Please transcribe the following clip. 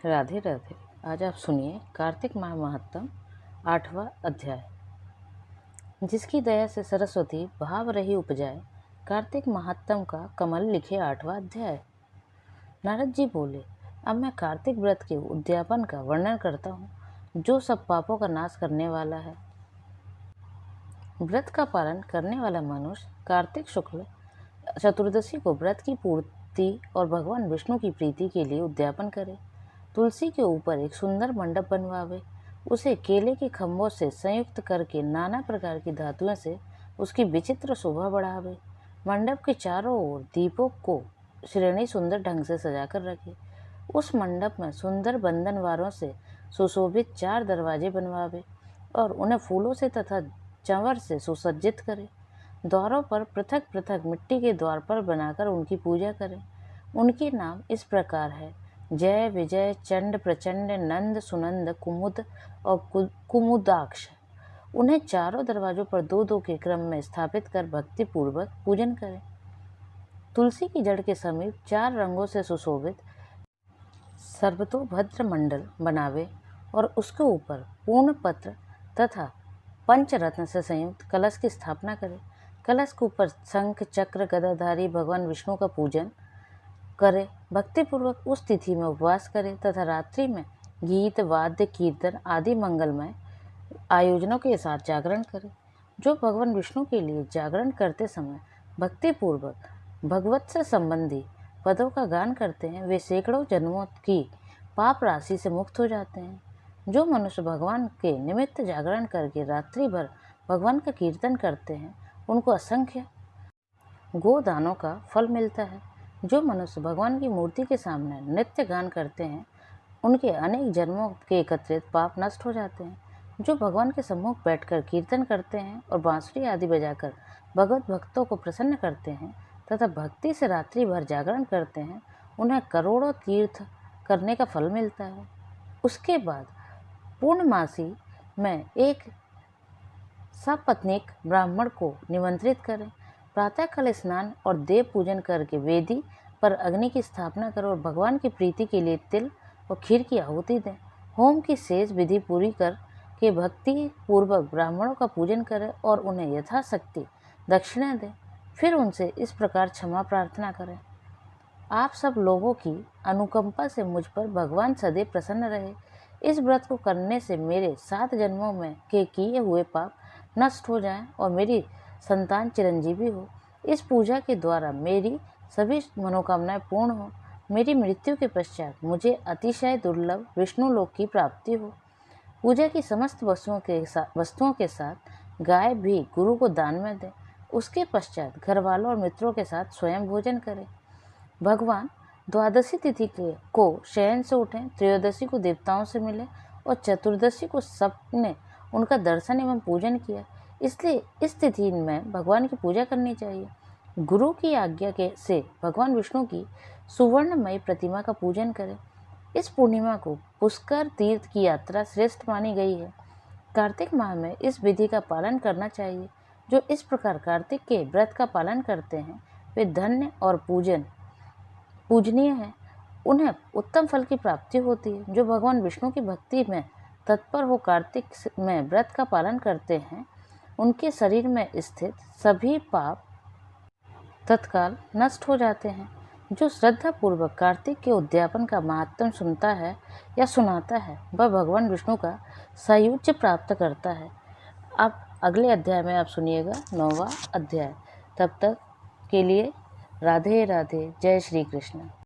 राधे राधे। आज आप सुनिए कार्तिक माह महत्तम 8वां अध्याय। जिसकी दया से सरस्वती भाव रही उपजाए, कार्तिक महात्म का कमल लिखे 8वां अध्याय। नारद जी बोले, अब मैं कार्तिक व्रत के उद्यापन का वर्णन करता हूँ, जो सब पापों का नाश करने वाला है। व्रत का पालन करने वाला मनुष्य कार्तिक शुक्ल चतुर्दशी को व्रत की पूर्ति और भगवान विष्णु की प्रीति के लिए उद्यापन करे। तुलसी के ऊपर एक सुंदर मंडप बनवावे, उसे केले के खम्भों से संयुक्त करके नाना प्रकार की धातुओं से उसकी विचित्र शोभा बढ़ावे। मंडप के चारों ओर दीपों को श्रेणी सुंदर ढंग से सजाकर रखे। उस मंडप में सुंदर बंधनवारों से सुशोभित 4 दरवाजे बनवावे और उन्हें फूलों से तथा चंवर से सुसज्जित करे। द्वारों पर पृथक पृथक मिट्टी के द्वार पर बनाकर उनकी पूजा करें। उनके नाम इस प्रकार है: जय, विजय, चंड, प्रचंड, नंद, सुनंद, कुमुद और कुमुदाक्ष। उन्हें चारों दरवाजों पर 2-2 के क्रम में स्थापित कर भक्ति पूर्वक पूजन करें। तुलसी की जड़ के समीप 4 रंगों से सुशोभित सर्वतोभद्र मंडल बनावे और उसके ऊपर पूर्ण पत्र तथा पंचरत्न से संयुक्त कलश की स्थापना करें। कलश के ऊपर शंख, चक्र, गदाधारी भगवान विष्णु का पूजन करे। भक्तिपूर्वक उस तिथि में उपवास करे तथा रात्रि में गीत, वाद्य, कीर्तन आदि मंगलमय आयोजनों के साथ जागरण करे। जो भगवान विष्णु के लिए जागरण करते समय भक्तिपूर्वक भगवत से संबंधी पदों का गान करते हैं, वे सैकड़ों जन्मों की पाप राशि से मुक्त हो जाते हैं। जो मनुष्य भगवान के निमित्त जागरण करके रात्रि भर भगवान का कीर्तन करते हैं, उनको असंख्य गोदानों का फल मिलता है। जो मनुष्य भगवान की मूर्ति के सामने नित्य गान करते हैं, उनके अनेक जन्मों के एकत्रित पाप नष्ट हो जाते हैं। जो भगवान के सम्मुख बैठकर कीर्तन करते हैं और बांसुरी आदि बजाकर भगवत भक्तों को प्रसन्न करते हैं तथा भक्ति से रात्रि भर जागरण करते हैं, उन्हें करोड़ों तीर्थ करने का फल मिलता है। उसके बाद पूर्णमासी में एक सपत्नीक ब्राह्मण को निमंत्रित करें। प्रातःकाल स्नान और देव पूजन करके वेदी पर अग्नि की स्थापना करें और भगवान की प्रीति के लिए तिल और खीर की आहुति दें। होम की शेष विधि पूरी कर के भक्ति पूर्वक ब्राह्मणों का पूजन करें और उन्हें यथाशक्ति दक्षिणा दें। फिर उनसे इस प्रकार क्षमा प्रार्थना करें: आप सब लोगों की अनुकंपा से मुझ पर भगवान सदैव प्रसन्न रहे। इस व्रत को करने से मेरे 7 जन्मों में के किए हुए पाप नष्ट हो जाएं और मेरी संतान चिरंजीवी हो। इस पूजा के द्वारा मेरी सभी मनोकामनाएं पूर्ण हो। मेरी मृत्यु के पश्चात मुझे अतिशय दुर्लभ विष्णु लोक की प्राप्ति हो। पूजा की समस्त वस्तुओं के साथ गाय भी गुरु को दान में दें। उसके पश्चात घर वालों और मित्रों के साथ स्वयं भोजन करें। भगवान द्वादशी तिथि को शयन से उठें, त्रयोदशी को देवताओं से मिले और चतुर्दशी को सबने उनका दर्शन एवं पूजन किया। इसलिए इस तिथि में भगवान की पूजा करनी चाहिए। गुरु की आज्ञा से भगवान विष्णु की सुवर्णमयी प्रतिमा का पूजन करें। इस पूर्णिमा को पुष्कर तीर्थ की यात्रा श्रेष्ठ मानी गई है। कार्तिक माह में इस विधि का पालन करना चाहिए। जो इस प्रकार कार्तिक के व्रत का पालन करते हैं, वे धन्य और पूजनीय हैं। उन्हें उत्तम फल की प्राप्ति होती है। जो भगवान विष्णु की भक्ति में तत्पर हो कार्तिक में व्रत का पालन करते हैं, उनके शरीर में स्थित सभी पाप तत्काल नष्ट हो जाते हैं। जो श्रद्धा पूर्वक कार्तिक के उद्यापन का महात्म सुनता है या सुनाता है, वह भगवान विष्णु का सायुज्य प्राप्त करता है। अब अगले अध्याय में आप सुनिएगा 9वां अध्याय। तब तक के लिए राधे राधे। जय श्री कृष्ण।